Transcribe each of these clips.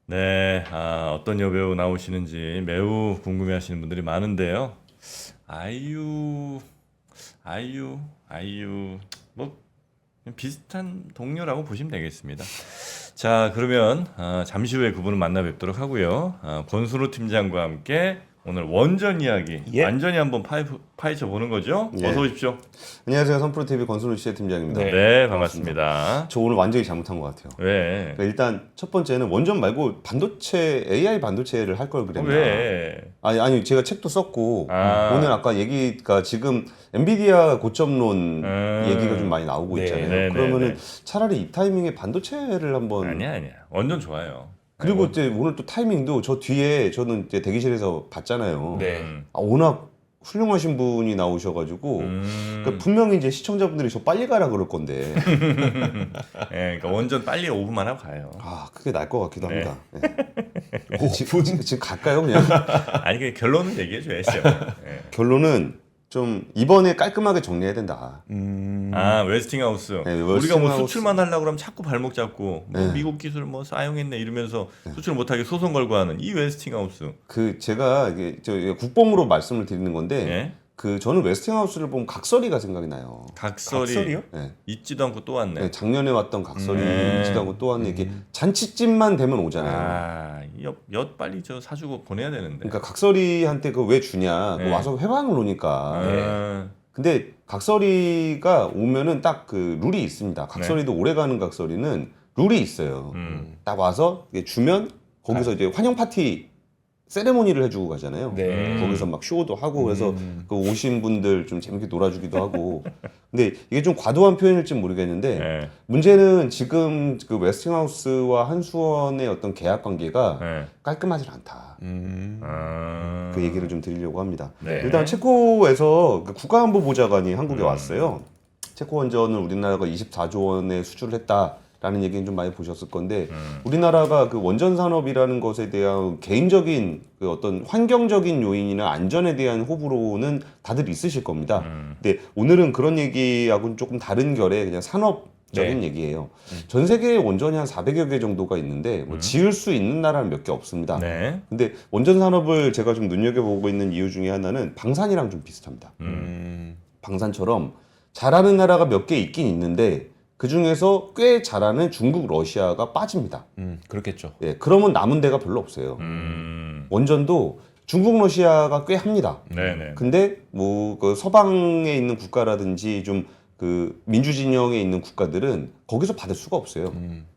네, 어떤 여배우 나오시는지 매우 궁금해하시는 분들이 많은데요. 아이유, 아이유, 뭐 그냥 비슷한 동료라고 보시면 되겠습니다. 자, 그러면 잠시 후에 그분을 만나 뵙도록 하고요. 권순우 팀장과 함께 오늘 원전 이야기 예. 완전히 한번 파헤쳐 보는 거죠. 예. 어서 오십시오. 안녕하세요. 선프로TV 권순우 시의 팀장입니다. 네, 반갑습니다. 저 오늘 완전히 잘못한 것 같아요. 왜? 그러니까 일단 첫 번째는 원전 말고 반도체, AI 반도체를 할 걸 그랬나? 왜? 아니 제가 책도 썼고 아. 오늘 아까 얘기가 지금 엔비디아 고점론 얘기가 좀 많이 나오고 네, 있잖아요. 네, 그러면은 네. 차라리 이 타이밍에 반도체를 한번 아니야. 완전 좋아요. 그리고 이제 오늘 또 타이밍도 저 뒤에 저는 이제 대기실에서 봤잖아요. 네. 워낙 훌륭하신 분이 나오셔가지고 그러니까 분명히 이제 시청자분들이 저 빨리 가라 그럴 건데 예, 그러니까 원전 빨리 오픈만 하고 가요. 그게 나을 것 같기도 네. 합니다. 네. 지금 갈까요 그냥? 아니 그 결론은 얘기해 줘야죠. 예. 결론은 좀 이번에 깔끔하게 정리해야 된다. 웨스팅하우스. 네, 우리가 뭐 웨스팅하우스. 수출만 하려고 그러면 자꾸 발목 잡고 뭐 네. 미국 기술 뭐 사용했네 이러면서 수출 못하게 소송 걸고 하는 이 웨스팅하우스. 제가 이게 저 국뽕으로 말씀을 드리는 건데 예? 저는 웨스팅하우스를 보면 각설이가 생각이 나요. 각설이 네. 있지도 않고 또 왔네. 네, 작년에 왔던 각설이 네. 있지도 않고 또 왔네. 이게 잔치집만 되면 오잖아요. 엿 빨리 저 사주고 보내야 되는데. 그러니까 각설이한테 그 왜 주냐? 네. 와서 회방을 오니까. 아, 근데 각설이가 오면은 딱 그 룰이 있습니다. 각설이도 오래 가는 각설이는 룰이 있어요. 딱 와서 이게 주면 거기서 이제 환영 파티 세레모니를 해주고 가잖아요. 네. 거기서 막 쇼도 하고 그래서 그 오신 분들 좀 재밌게 놀아주기도 하고. 근데 이게 좀 과도한 표현일지 모르겠는데 예. 문제는 지금 그 웨스팅하우스와 한수원의 어떤 계약 관계가 예. 깔끔하지 않다. 그 얘기를 좀 드리려고 합니다. 네. 일단 체코에서 그 국가안보보좌관이 한국에 왔어요. 체코 원전을 우리나라가 24조 원에 수주를 했다라는 얘기는 좀 많이 보셨을 건데 우리나라가 그 원전 산업이라는 것에 대한 개인적인 그 어떤 환경적인 요인이나 안전에 대한 호불호는 다들 있으실 겁니다. 근데 오늘은 그런 얘기하고는 조금 다른 결의 그냥 산업적인 얘기예요. 전 세계에 원전이 한 400여 개 정도가 있는데 뭐 지을 수 있는 나라는 몇 개 없습니다. 네. 근데 원전 산업을 제가 좀 눈여겨보고 있는 이유 중에 하나는 방산이랑 좀 비슷합니다. 방산처럼 잘하는 나라가 몇 개 있긴 있는데 그 중에서 꽤 잘하는 중국, 러시아가 빠집니다. 그렇겠죠. 예, 그러면 남은 데가 별로 없어요. 원전도 중국, 러시아가 꽤 합니다. 네네. 근데 뭐 그 서방에 있는 국가라든지 좀 그 민주 진영에 있는 국가들은 거기서 받을 수가 없어요.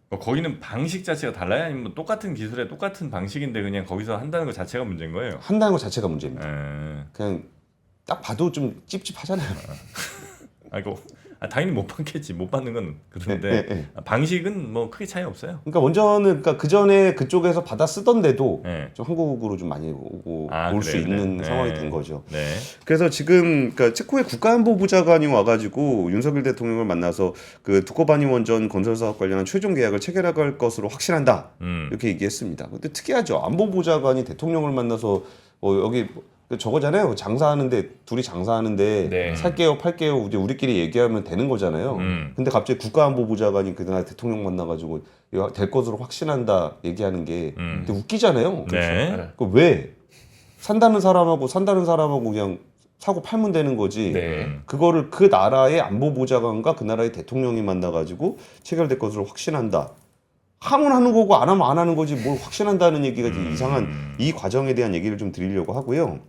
뭐 거기는 방식 자체가 달라요? 아니면 뭐 똑같은 기술에 똑같은 방식인데 그냥 거기서 한다는 것 자체가 문제인 거예요? 한다는 것 자체가 문제입니다. 예. 그냥 딱 봐도 좀 찝찝하잖아요. 이거 당연히 못 받겠지. 못 받는 건 그런데 네. 방식은 뭐 크게 차이 없어요. 그러니까 원전은 그러니까 그 전에 그쪽에서 받아 쓰던데도 네. 좀 한국으로 좀 많이 오고 올 수 그래요, 있는 그래요. 상황이 네. 된 거죠. 네. 그래서 지금 그러니까 체코의 국가안보부장관이 와가지고 윤석열 대통령을 만나서 그 두코바니 원전 건설 사업 관련한 최종 계약을 체결할 것으로 확신한다 이렇게 얘기했습니다. 근데 특이하죠. 안보부장관이 대통령을 만나서 여기 저거잖아요. 장사하는데 둘이 장사하는데 네. 살게요, 팔게요. 이제 우리끼리 얘기하면 되는 거잖아요. 근데 갑자기 국가안보부장관이 그날 대통령 만나가지고 이거 될 것으로 확신한다 얘기하는 게 되게 웃기잖아요. 네. 그 왜 산다는 사람하고 그냥 사고 팔면 되는 거지. 네. 그거를 그 나라의 안보보좌관과 그 나라의 대통령이 만나가지고 체결될 것으로 확신한다. 하면 하는 거고 안 하면 안 하는 거지 뭘 확신한다는 얘기가 이제 이상한 이 과정에 대한 얘기를 좀 드리려고 하고요.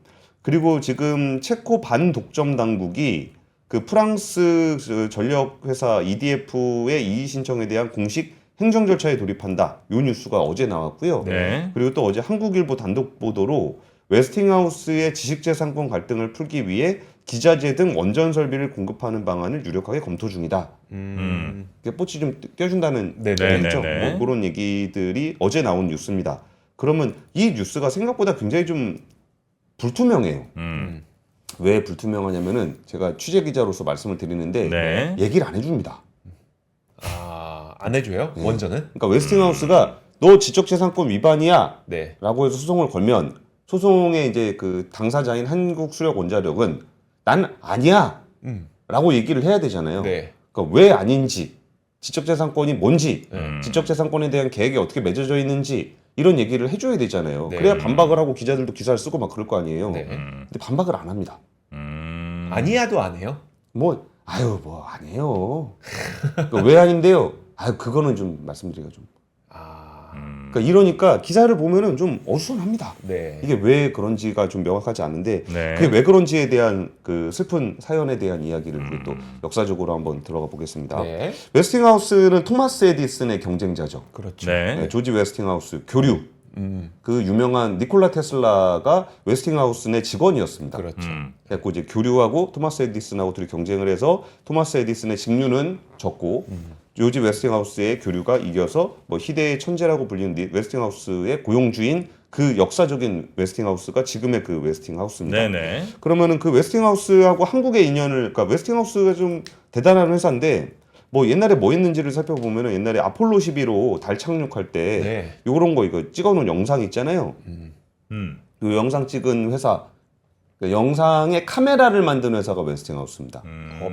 그리고 지금 체코 반독점 당국이 그 프랑스 전력 회사 EDF의 이의 신청에 대한 공식 행정 절차에 돌입한다. 요 뉴스가 어제 나왔고요. 네. 그리고 또 어제 한국일보 단독 보도로 웨스팅하우스의 지식재산권 갈등을 풀기 위해 기자재 등 원전 설비를 공급하는 방안을 유력하게 검토 중이다. 이게 뽀치 좀 떼준다는 네, 네, 얘기죠. 네. 뭐 그런 얘기들이 어제 나온 뉴스입니다. 그러면 이 뉴스가 생각보다 굉장히 좀 불투명해요. 왜 불투명하냐면은 제가 취재 기자로서 말씀을 드리는데 네. 얘기를 안 해줍니다. 안 해줘요? 원전은? 그러니까 웨스팅하우스가 너 지적재산권 위반이야 네. 라고 해서 소송을 걸면 소송의 이제 그 당사자인 한국수력원자력은 난 아니야 라고 얘기를 해야 되잖아요. 네. 그러니까 왜 아닌지 지적재산권이 뭔지 지적재산권에 대한 계획이 어떻게 맺어져 있는지 이런 얘기를 해줘야 되잖아요. 네. 그래야 반박을 하고 기자들도 기사를 쓰고 막 그럴 거 아니에요. 네. 근데 반박을 안 합니다. 아니야도 안 해요? 뭐 아니에요. 왜 아닌데요? 그거는 좀 말씀드리기가 좀. 그러니까 이러니까 기사를 보면은 좀 어수선합니다. 네. 이게 왜 그런지가 좀 명확하지 않은데 네. 그게 왜 그런지에 대한 그 슬픈 사연에 대한 이야기를 우리 또 역사적으로 한번 들어가 보겠습니다. 네. 웨스팅하우스는 토마스 에디슨의 경쟁자죠. 그렇죠. 네. 네, 조지 웨스팅하우스 교류. 음. 그 유명한 니콜라 테슬라가 웨스팅하우스의 직원이었습니다. 그렇죠. 그래서 이제 교류하고 토마스 에디슨하고 둘이 경쟁을 해서 토마스 에디슨의 직류는 졌고 조지 웨스팅하우스의 교류가 이겨서 뭐 희대의 천재라고 불리는 웨스팅하우스의 고용주인 그 역사적인 웨스팅하우스가 지금의 그 웨스팅하우스입니다. 네네. 그러면은 그 웨스팅하우스하고 한국의 인연을, 그러니까 웨스팅하우스가 좀 대단한 회사인데 뭐 옛날에 뭐 했는지를 살펴보면은 옛날에 아폴로 11호 달 착륙할 때 네. 요런 거 이거 찍어놓은 영상 있잖아요. 음. 요 영상 찍은 회사, 그 영상의 카메라를 만든 회사가 웨스팅하우스입니다.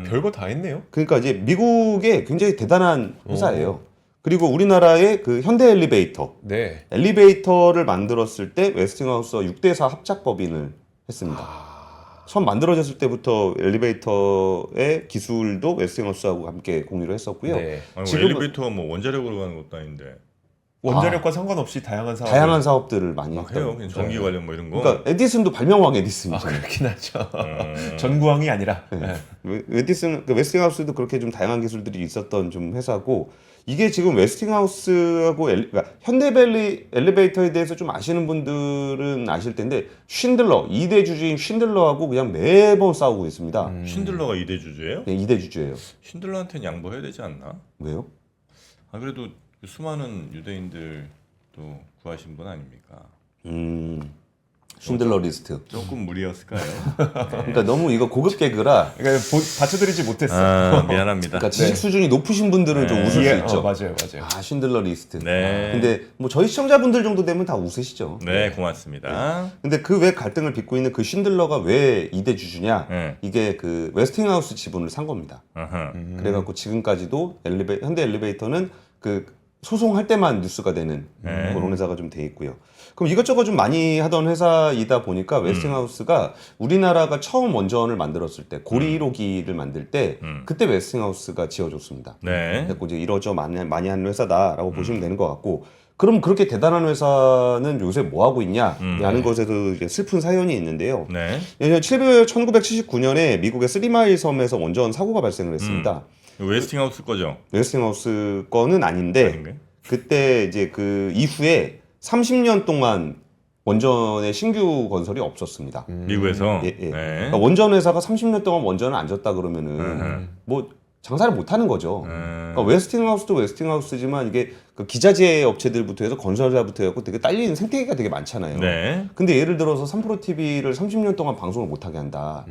별거 다 했네요. 그러니까 이제 미국의 굉장히 대단한 회사예요. 그리고 우리나라의 그 현대 엘리베이터, 네. 엘리베이터를 만들었을 때 웨스팅하우스와 6대4 합작법인을 했습니다. 처음 만들어졌을 때부터 엘리베이터의 기술도 웨스팅하우스하고 함께 공유를 했었고요. 네. 아니, 지금은- 엘리베이터가 뭐 원자력으로 가는 것도 아닌데 원자력과 상관없이 다양한 사업. 다양한 사업들을 많이 막 했던 해요. 그냥 전기 관련 뭐 이런 거. 그러니까 에디슨도 발명왕 에디슨이죠. 그렇긴 하죠. 전구왕이 아니라. 네. 에디슨, 그 웨스팅하우스도 그렇게 좀 다양한 기술들이 있었던 좀 회사고, 이게 지금 웨스팅하우스하고 그러니까 현대벨리 엘리베이터에 대해서 좀 아시는 분들은 아실 텐데 쉰들러 2대 주주인 쉰들러하고 그냥 매번 싸우고 있습니다. 쉰들러가 2대 주주예요? 네, 2대 주주예요. 쉰들러한테는 양보해야 되지 않나? 왜요? 아 그래도 수많은 유대인들도 구하신 분 아닙니까? 쉰들러 리스트. 조금 무리였을까요? 그러니까 너무 이거 고급 개그라. 그러니까 받쳐드리지 못했어. 아, 미안합니다. 그러니까 지식 수준이 높으신 분들은 좀 웃을 수 있죠. 맞아요. 쉰들러 리스트. 네. 근데 뭐 저희 시청자분들 정도 되면 다 웃으시죠. 네, 고맙습니다. 근데 그 왜 갈등을 빚고 있는 그 쉰들러가 왜 2대 주주냐? 네. 이게 그 웨스팅하우스 지분을 산 겁니다. 어허. 그래갖고 지금까지도 현대 엘리베이터는 그 소송할 때만 뉴스가 되는 네. 그런 회사가 좀 돼 있고요. 그럼 이것저것 좀 많이 하던 회사이다 보니까 웨스팅하우스가 우리나라가 처음 원전을 만들었을 때 고리 1호기를 만들 때 그때 웨스팅하우스가 지어줬습니다. 네. 그래서 이제 이러저 많이 하는 회사다라고 보시면 되는 것 같고, 그럼 그렇게 대단한 회사는 요새 뭐 하고 있냐라는 것에도 이제 슬픈 사연이 있는데요. 네. 1979년에 미국의 쓰리마일 섬에서 원전 사고가 발생을 했습니다. 웨스팅하우스 거죠? 웨스팅하우스 거는 아닌데 아닌가요? 그때 이제 그 이후에 30년 동안 원전의 신규 건설이 없었습니다. 미국에서. 예, 예. 네. 그러니까 원전 회사가 30년 동안 원전을 안 졌다 그러면은 뭐 장사를 못 하는 거죠. 그러니까 웨스팅하우스도 웨스팅하우스지만 이게 그 기자재 업체들부터 해서 건설사부터 해서 되게 딸리는 생태계가 되게 많잖아요. 네. 근데 예를 들어서 3프로 TV를 30년 동안 방송을 못 하게 한다.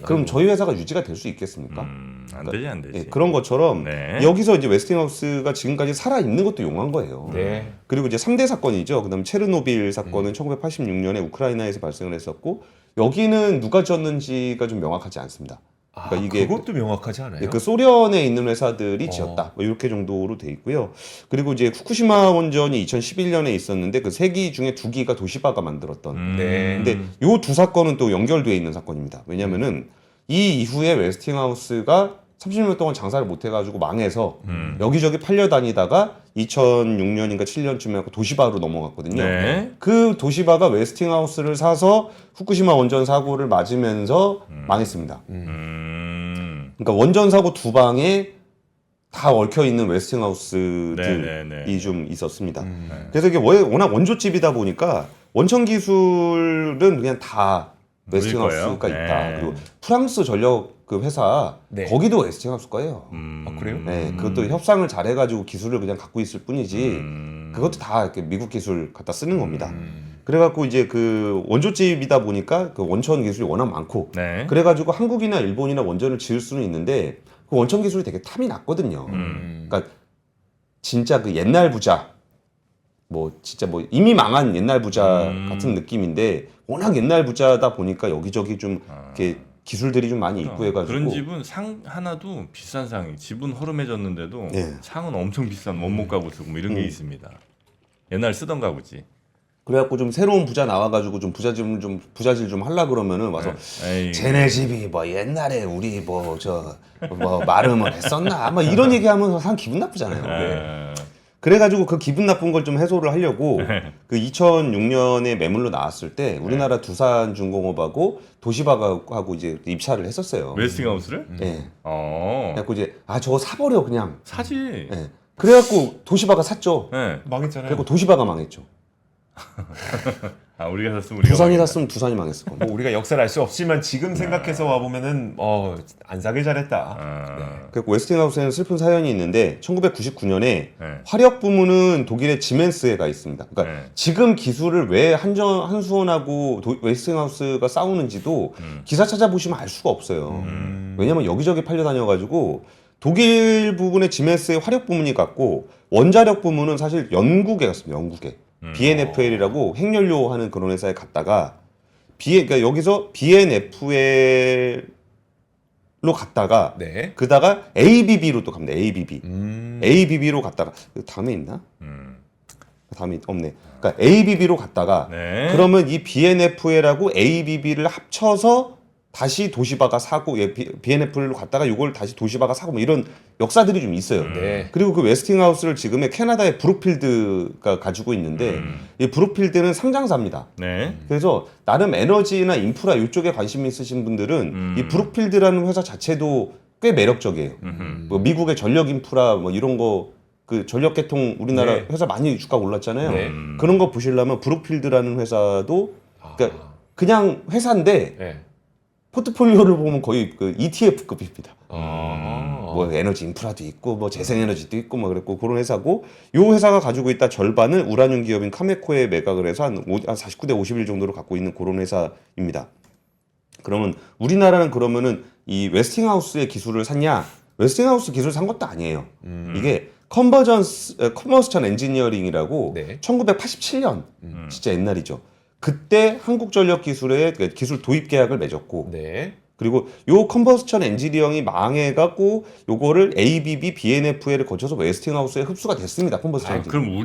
그럼 저희 회사가 유지가 될 수 있겠습니까? 안 되지, 안 되지. 예, 그런 것처럼 네. 여기서 이제 웨스팅하우스가 지금까지 살아 있는 것도 용한 거예요. 네. 그리고 이제 3대 사건이죠. 그다음 체르노빌 사건은 1986년에 우크라이나에서 발생을 했었고, 여기는 누가 졌는지가 좀 명확하지 않습니다. 그러니까 이게 그것도 명확하지 않아요. 그 소련에 있는 회사들이 지었다. 뭐 이렇게 정도로 돼 있고요. 그리고 이제 후쿠시마 원전이 2011년에 있었는데 그 3기 중에 2기가 도시바가 만들었던. 네. 근데 요 두 사건은 또 연결되어 있는 사건입니다. 왜냐면은 이 이후에 웨스팅하우스가 30년 동안 장사를 못 해가지고 망해서 여기저기 팔려 다니다가 2006년인가 7년쯤에 도시바로 넘어갔거든요. 네. 그 도시바가 웨스팅하우스를 사서 후쿠시마 원전 사고를 맞으면서 망했습니다. 그러니까 원전 사고 두 방에 다 얽혀 있는 웨스팅하우스들이 네네네. 좀 있었습니다. 그래서 이게 워낙 원조집이다 보니까 원천 기술은 그냥 다 웨스팅하우스가 거예요? 있다. 네. 그리고 프랑스 전력 그 회사 네. 거기도 웨스팅하우스 거예요. 그래요? 네, 그것도 협상을 잘해가지고 기술을 그냥 갖고 있을 뿐이지 그것도 다 이렇게 미국 기술 갖다 쓰는 겁니다. 그래갖고 이제 그 원조집이다 보니까 그 원천 기술이 워낙 많고, 네. 그래가지고 한국이나 일본이나 원전을 지을 수는 있는데 그 원천 기술이 되게 탐이 났거든요. 그러니까 진짜 그 옛날 부자, 뭐 진짜 뭐 이미 망한 옛날 부자 같은 느낌인데 워낙 옛날 부자다 보니까 여기저기 좀 이렇게 기술들이 좀 많이 있고 해가지고 그런 집은 상 하나도 비싼 상이, 집은 허름해졌는데도 네. 상은 엄청 비싼 원목 가구 쓰고 뭐 이런 게 있습니다. 옛날 쓰던가 보지. 그래갖고 좀 새로운 부자 나와가지고 좀 부자질 좀 하려 그러면은 와서 에이, 쟤네 집이 뭐 옛날에 우리 뭐 마름을 했었나 뭐 이런 얘기하면 사람 기분 나쁘잖아요. 아, 그래가지고 그 기분 나쁜 걸 좀 해소를 하려고 그 2006년에 매물로 나왔을 때 우리나라 두산중공업하고 도시바하고 이제 입찰을 했었어요. 웨스팅하우스를? 예. 어. 그래갖고 이제 저거 사버려 그냥. 사지. 예. 그래갖고 도시바가 샀죠. 네. 망했잖아요. 그리고 도시바가 망했죠. 아 우리가 샀으면 우리가 두산이 망했다. 샀으면 두산이 망했을 겁니다. 뭐 우리가 역사를 알 수 없지만 지금 생각해서 와 보면은 안 사길 잘했다. 아, 그리고 웨스팅하우스에는 슬픈 사연이 있는데 1999년에 네. 화력 부문은 독일의 지멘스에 가 있습니다. 그러니까 네. 지금 기술을 왜 한수원하고 웨스팅하우스가 싸우는지도 기사 찾아보시면 알 수가 없어요. 왜냐면 여기저기 팔려다녀가지고 독일 부분의 지멘스의 화력 부문이 갔고 원자력 부문은 사실 영국에 갔습니다. 영국에. BNFL이라고 핵연료 하는 그런 회사에 갔다가 그러니까 여기서 BNFL로 갔다가 네. 그다가 ABB로 또 갑니다. ABB. ABB로 갔다가 다음에 있나? 다음에 없네. 그러니까 ABB로 갔다가 네. 그러면 이 BNFL하고 ABB를 합쳐서 다시 도시바가 사고 BNFL로 갔다가 이걸 다시 도시바가 사고 뭐 이런 역사들이 좀 있어요. 네. 그리고 그 웨스팅하우스를 지금의 캐나다의 브룩필드가 가지고 있는데 이 브룩필드는 상장사입니다. 네. 그래서 나름 에너지나 인프라 이쪽에 관심 있으신 분들은 이 브룩필드라는 회사 자체도 꽤 매력적이에요. 뭐 미국의 전력 인프라 뭐 이런 거 그 전력 개통 우리나라 네. 회사 많이 주가가 올랐잖아요. 네. 그런 거 보시려면 브룩필드라는 회사도 그러니까 그냥 회사인데 네. 포트폴리오를 보면 거의 그 ETF급입니다. 뭐 뭐 에너지 인프라도 있고 뭐 재생에너지도 있고 뭐 그랬고 그런 회사고 요 회사가 가지고 있다 절반을 우라늄 기업인 카메코에 매각을 해서 한 49대 51 정도로 갖고 있는 그런 회사입니다. 그러면 우리나라는 그러면은 이 웨스팅하우스의 기술을 샀냐? 웨스팅하우스 기술 산 것도 아니에요. 이게 커머스천 엔지니어링이라고 네. 1987년 진짜 옛날이죠. 그때 한국전력기술의 그 기술 도입 계약을 맺었고 네. 그리고 요 컨버스천 엔지니어링이 망해갖고 요거를 ABB, BNFL을 거쳐서 웨스팅하우스에 흡수가 됐습니다. 컨버스천 아, 엔지니어링. 그럼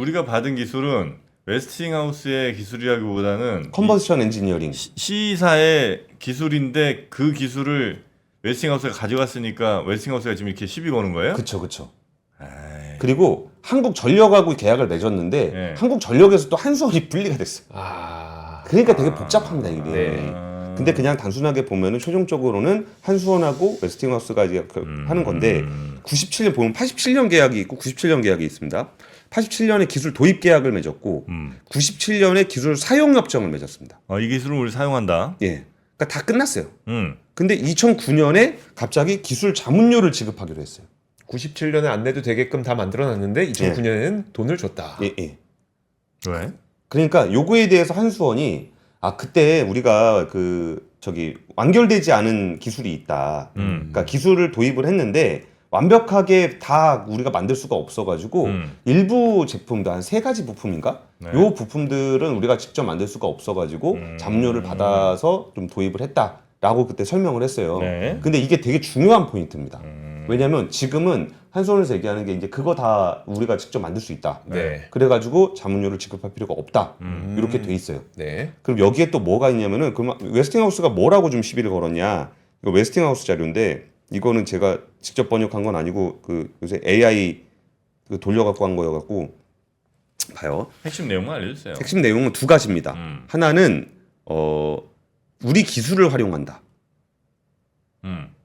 우리가 받은 기술은 웨스팅하우스의 기술이라기보다는 컨버스천 엔지니어링. C사의 기술인데 그 기술을 웨스팅하우스가 가져갔으니까 웨스팅하우스가 지금 이렇게 시비 거는 거예요? 그쵸, 그쵸. 아이, 그리고 한국전력하고 계약을 맺었는데 네. 한국전력에서 또 한수원이 분리가 됐어. 그러니까 되게 복잡합니다 이게. 네. 근데 그냥 단순하게 보면은 최종적으로는 한수원하고 웨스팅하우스가 이제 하는 건데 97년 보면 87년 계약이 있고 97년 계약이 있습니다. 87년에 기술 도입 계약을 맺었고 97년에 기술 사용 협정을 맺었습니다. 이 기술은 우리 사용한다. 예. 그러니까 다 끝났어요. 근데 2009년에 갑자기 기술 자문료를 지급하기로 했어요. 97년에 안 내도 되게끔 다 만들어놨는데 2009년에는 돈을 줬다. 예, 예. 왜? 그러니까 요거에 대해서 한수원이 그때 우리가 완결되지 않은 기술이 있다. 그러니까 기술을 도입을 했는데 완벽하게 다 우리가 만들 수가 없어가지고 일부 제품도 한 3가지 부품인가? 네. 요 부품들은 우리가 직접 만들 수가 없어가지고 자문료를 받아서 좀 도입을 했다라고 그때 설명을 했어요. 네. 근데 이게 되게 중요한 포인트입니다. 왜냐면 지금은 한수원에서 얘기하는 게 이제 그거 다 우리가 직접 만들 수 있다. 네. 그래가지고 자문료를 지급할 필요가 없다. 이렇게 돼 있어요. 네. 그럼 여기에 또 뭐가 있냐면은 그럼 웨스팅하우스가 뭐라고 좀 시비를 걸었냐? 이거 웨스팅하우스 자료인데 이거는 제가 직접 번역한 건 아니고 그 요새 AI 돌려갖고 한 거여갖고 봐요. 핵심 내용만 알려주세요. 핵심 내용은 2가지입니다. 하나는 우리 기술을 활용한다.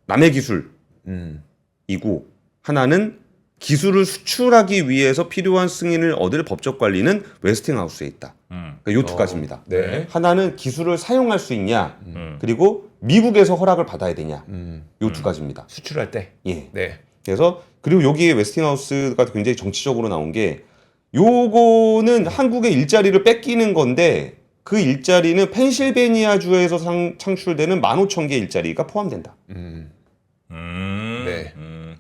남의 기술이고 하나는 기술을 수출하기 위해서 필요한 승인을 얻을 법적 관리는 웨스팅하우스에 있다. 그러니까 요 2가지입니다. 네. 하나는 기술을 사용할 수 있냐, 그리고 미국에서 허락을 받아야 되냐, 요 2가지입니다. 수출할 때. 예. 네. 그래서 그리고 여기에 웨스팅하우스가 굉장히 정치적으로 나온 게 요거는 한국의 일자리를 뺏기는 건데 그 일자리는 펜실베니아 주에서 창출되는 15,000개 일자리가 포함된다. 네.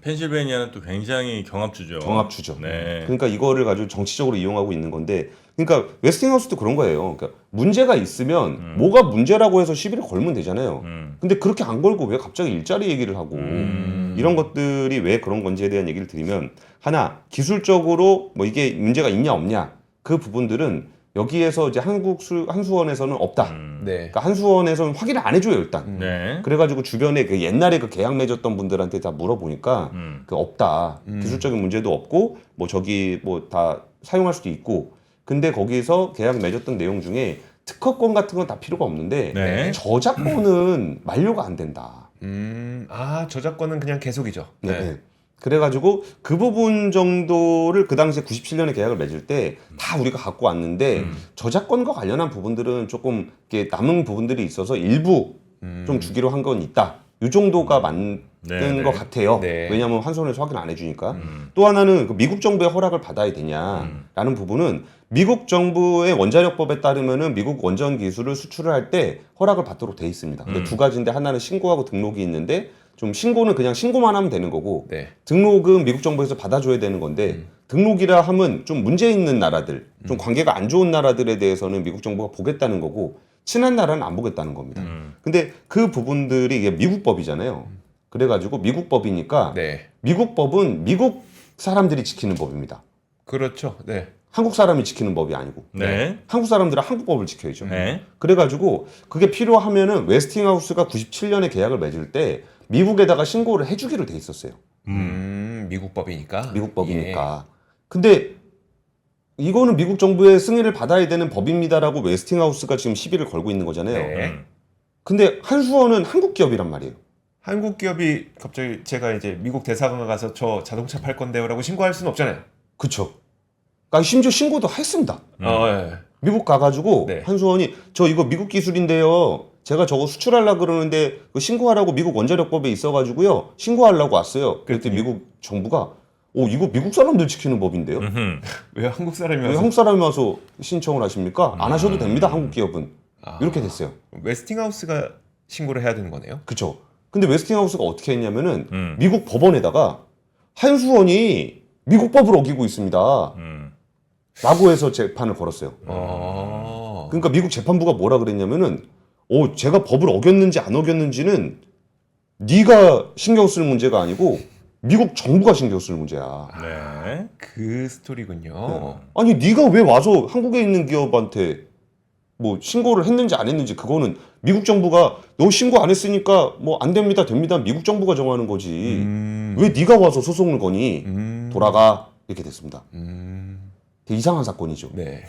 펜실베니아는 또 굉장히 경합주죠. 경합주죠. 네. 그러니까 이거를 가지고 정치적으로 이용하고 있는 건데, 그러니까 웨스팅하우스도 그런 거예요. 그러니까 문제가 있으면 뭐가 문제라고 해서 시비를 걸면 되잖아요. 근데 그렇게 안 걸고 왜 갑자기 일자리 얘기를 하고 이런 것들이 왜 그런 건지에 대한 얘기를 드리면 하나 기술적으로 뭐 이게 문제가 있냐 없냐 그 부분들은 여기에서 이제 한수원에서는 없다. 네. 그러니까 한수원에서는 확인을 안 해줘요 일단. 네. 그래가지고 주변에 그 옛날에 그 계약 맺었던 분들한테 다 물어보니까 그 없다. 기술적인 문제도 없고 뭐 저기 뭐 다 사용할 수도 있고. 근데 거기서 계약 맺었던 내용 중에 특허권 같은 건 다 필요가 없는데 네. 저작권은 만료가 안 된다. 저작권은 그냥 계속이죠. 네. 그래가지고 그 부분 정도를 그 당시에 97년에 계약을 맺을 때 다 우리가 갖고 왔는데 저작권과 관련한 부분들은 조금 이렇게 남은 부분들이 있어서 일부 좀 주기로 한 건 있다. 이 정도가 맞는 네, 것 네. 같아요. 네. 왜냐하면 한손에서 확인 안 해주니까. 또 하나는 그 미국 정부의 허락을 받아야 되냐라는 부분은 미국 정부의 원자력법에 따르면은 미국 원전 기술을 수출을 할 때 허락을 받도록 돼 있습니다. 근데 두 가지인데 하나는 신고하고 등록이 있는데 좀 신고는 그냥 신고만 하면 되는 거고 네. 등록은 미국 정부에서 받아줘야 되는 건데 등록이라 하면 좀 문제 있는 나라들, 좀 관계가 안 좋은 나라들에 대해서는 미국 정부가 보겠다는 거고 친한 나라는 안 보겠다는 겁니다. 근데 그 부분들이 이게 미국 법이잖아요. 그래가지고 미국 법이니까 네. 미국 법은 미국 사람들이 지키는 법입니다. 그렇죠. 네. 한국 사람이 지키는 법이 아니고 네. 한국 사람들은 한국 법을 지켜야죠. 네. 그래가지고 그게 필요하면은 웨스팅하우스가 97년에 계약을 맺을 때 미국에다가 신고를 해주기로 돼 있었어요. 미국 법이니까. 미국 법이니까. 근데 이거는 미국 정부의 승인을 받아야 되는 법입니다라고 웨스팅하우스가 지금 시비를 걸고 있는 거잖아요. 네. 근데 한수원은 한국 기업이란 말이에요. 한국 기업이 갑자기 제가 이제 미국 대사관 가서 저 자동차 팔 건데요라고 신고할 수는 없잖아요. 그쵸. 그러니까 심지어 신고도 했습니다. 예. 미국 가가지고 네. 한수원이 저 이거 미국 기술인데요. 제가 저거 수출하려고 그러는데 그 신고하라고 미국 원자력법에 있어가지고요. 신고하려고 왔어요. 그랬더니 미국 정부가 이거 미국 사람들 지키는 법인데요. 왜 한국 사람이 왜 와서 한국 사람이 와서 신청을 하십니까? 안 하셔도 됩니다. 한국 기업은. 이렇게 됐어요. 웨스팅하우스가 신고를 해야 되는 거네요. 그쵸. 근데 웨스팅하우스가 어떻게 했냐면은 음. 미국 법원에다가 한수원이 미국 법을 어기고 있습니다. 라고 해서 재판을 걸었어요. 그러니까 미국 재판부가 뭐라 그랬냐면은 제가 법을 어겼는지 안 어겼는지는 네가 신경 쓸 문제가 아니고 미국 정부가 신경 쓸 문제야. 네. 그 스토리군요. 아니 네가 왜 와서 한국에 있는 기업한테 뭐 신고를 했는지 안 했는지 그거는 미국 정부가 너 신고 안 했으니까 뭐 안 됩니다 됩니다 미국 정부가 정하는 거지. 왜 네가 와서 소송을 거니? 돌아가 이렇게 됐습니다. 되게 이상한 사건이죠. 네.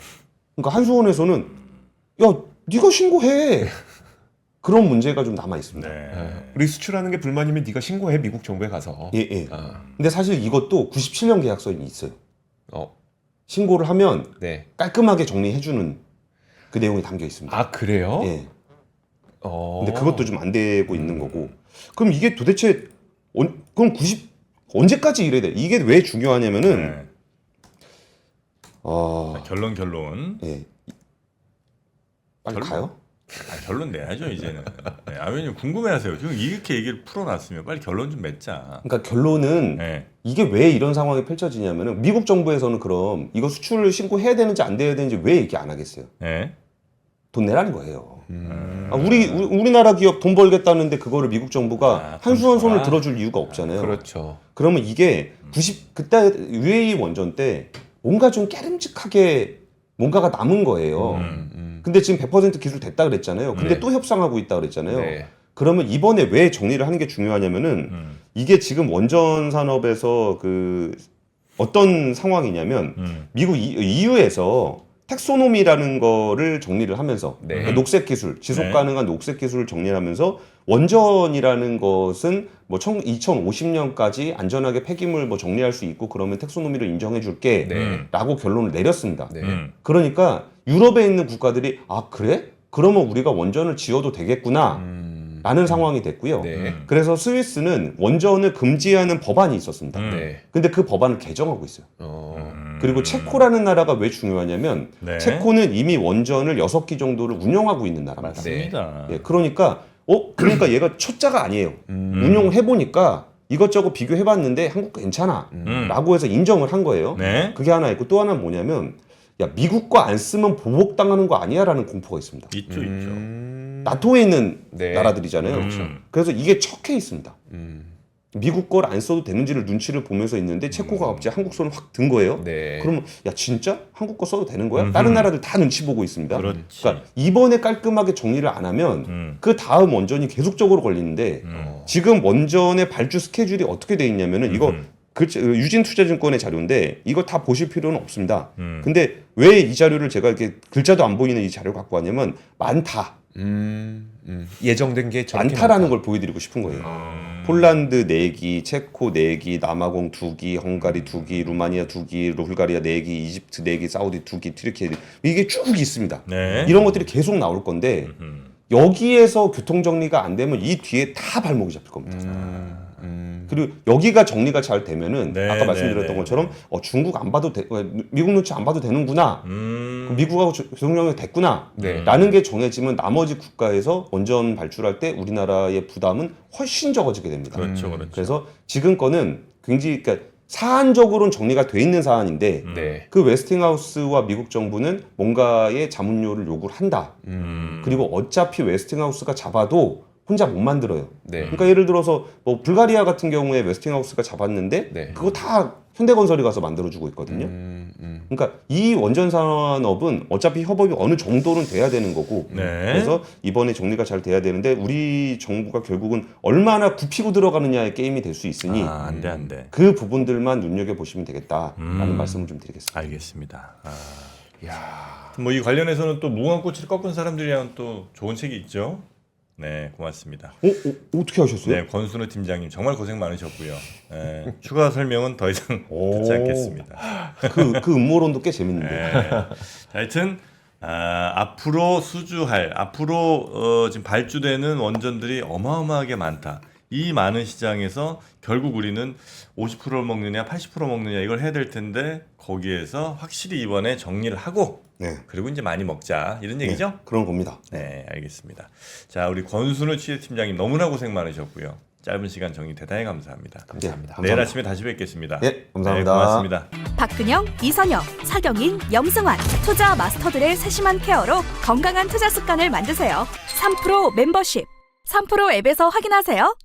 그러니까 한수원에서는 야 네가 신고해. 그런 문제가 좀 남아 있습니다. 네. 우리 수출하는 게 불만이면 네가 신고해 미국 정부에 가서. 예, 예. 아, 근데 사실 이것도 97년 계약서에 있어요. 어, 신고를 하면 네. 깔끔하게 정리해주는 그 내용이 담겨 있습니다. 아 그래요? 예. 어. 근데 그것도 좀 안 되고 있는 거고. 그럼 이게 도대체 그럼 언제까지 이래야 돼? 이게 왜 중요하냐면은 네. 결론. 예. 빨리 가요? 결론 내야죠 이제는. 네. 왜냐면 궁금해하세요. 지금 이렇게 얘기를 풀어놨으면 빨리 결론 좀 맺자. 그러니까 결론은 네. 이게 왜 이런 상황이 펼쳐지냐면은 미국 정부에서는 그럼 이거 수출을 신고해야 되는지 안 돼야 되는지 왜 얘기 안 하겠어요? 네. 돈 내라는 거예요. 우리나라 기업 돈 벌겠다는데 그거를 미국 정부가 한수원 손을 들어줄 이유가 없잖아요. 그렇죠. 그러면 이게 그때 UAE 원전 때 뭔가 좀 깨름직하게 뭔가가 남은 거예요. 근데 지금 100% 기술 됐다 그랬잖아요. 근데 네. 또 협상하고 있다 그랬잖아요. 네. 그러면 이번에 왜 정리를 하는 게 중요하냐면은 이게 지금 원전 산업에서 그 어떤 상황이냐면 미국 EU에서 텍소노미라는 거를 정리를 하면서 네. 그러니까 녹색 기술, 지속 네. 가능한 녹색 기술을 정리를 하면서 원전이라는 것은 뭐 2050년까지 안전하게 폐기물 뭐 정리할 수 있고 그러면 텍소노미를 인정해 줄게 네. 라고 결론을 내렸습니다. 네. 그러니까 유럽에 있는 국가들이 아 그래? 그러면 우리가 원전을 지어도 되겠구나 라는 상황이 됐고요. 네. 그래서 스위스는 원전을 금지하는 법안이 있었습니다. 네. 근데 그 법안을 개정하고 있어요. 그리고 체코라는 나라가 왜 중요하냐면 네. 체코는 이미 원전을 6기 정도를 운영하고 있는 나라입니다. 맞습니다. 예, 그러니까 얘가 초짜가 아니에요. 운용해 보니까 이것저것 비교해 봤는데 한국 괜찮아. 라고 해서 인정을 한 거예요. 네. 그게 하나 있고 또 하나는 뭐냐면 야, 미국 거 안 쓰면 보복당하는 거 아니야라는 공포가 있습니다. 있죠. 나토에 있는 네. 나라들이잖아요. 그렇죠. 그래서 이게 척해 있습니다. 미국 걸 안 써도 되는지를 눈치를 보면서 있는데 체코가 갑자기 한국 손을 확 든 거예요. 네. 그러면 야 진짜 한국 거 써도 되는 거야? 다른 나라들 다 눈치 보고 있습니다. 그렇지. 그러니까 이번에 깔끔하게 정리를 안 하면 그 다음 원전이 계속적으로 걸리는데 지금 원전의 발주 스케줄이 어떻게 돼 있냐면은 이거 유진투자증권의 자료인데 이거 다 보실 필요는 없습니다. 근데 왜 이 자료를 제가 이렇게 글자도 안 보이는 이 자료를 갖고 왔냐면 많다. 예정된 게 저렇게 많다라는 걸 보여드리고 싶은 거예요. 폴란드 4기, 체코 4기, 남아공 2기, 헝가리 2기, 루마니아 2기, 불가리아 4기, 이집트 4기, 사우디 2기, 튀르키예 이게 쭉 있습니다. 네. 이런 것들이 계속 나올 건데 여기에서 교통 정리가 안 되면 이 뒤에 다 발목이 잡힐 겁니다. 그리고 여기가 정리가 잘 되면은 네, 아까 말씀드렸던 네, 네, 것처럼 중국 안 봐도 미국 눈치 안 봐도 되는구나. 미국하고 교통정리가 됐구나. 네. 라는 게 정해지면 나머지 국가에서 원전 발출할 때 우리나라의 부담은 훨씬 적어지게 됩니다. 그렇죠, 그렇죠. 그래서 지금 거는 굉장히 그러니까 사안적으로는 정리가 돼 있는 사안인데 네. 그 웨스팅하우스와 미국 정부는 뭔가의 자문료를 요구를 한다. 그리고 어차피 웨스팅하우스가 잡아도 혼자 못 만들어요. 네. 그러니까 예를 들어서 뭐 불가리아 같은 경우에 웨스팅하우스가 잡았는데 네. 그거 다 현대건설이 가서 만들어주고 있거든요. 그러니까 이 원전 산업은 어차피 협업이 어느 정도는 돼야 되는 거고 네. 그래서 이번에 정리가 잘 돼야 되는데 우리 정부가 결국은 얼마나 굽히고 들어가느냐의 게임이 될 수 있으니 안 돼, 안 돼. 그 부분들만 눈여겨보시면 되겠다라는 말씀을 좀 드리겠습니다. 알겠습니다. 야. 뭐 이 관련해서는 또 무궁화 꽃을 꺾은 사람들이랑 또 좋은 책이 있죠. 네, 고맙습니다. 어떻게 하셨어요? 네, 권순우 팀장님 정말 고생 많으셨고요. 네, 추가 설명은 더 이상 오. 듣지 않겠습니다. 그 음모론도 꽤 재밌는데. 네. 자, 하여튼 앞으로 지금 발주되는 원전들이 어마어마하게 많다. 이 많은 시장에서 결국 우리는 50%를 먹느냐 80% 먹느냐 이걸 해야 될 텐데 거기에서 확실히 이번에 정리를 하고 네. 그리고 이제 많이 먹자 이런 얘기죠? 네, 그런 겁니다. 네, 알겠습니다. 자, 우리 권순우 취재팀장님 너무나 고생 많으셨고요. 짧은 시간 정리 대단히 감사합니다. 감사합니다. 내일 아침에 다시 뵙겠습니다. 네, 감사합니다. 네, 고맙습니다. 박근영, 이선영, 서경인, 염승환 투자 마스터들의 세심한 케어로 건강한 투자 습관을 만드세요. 3프로 멤버십 3프로 앱에서 확인하세요.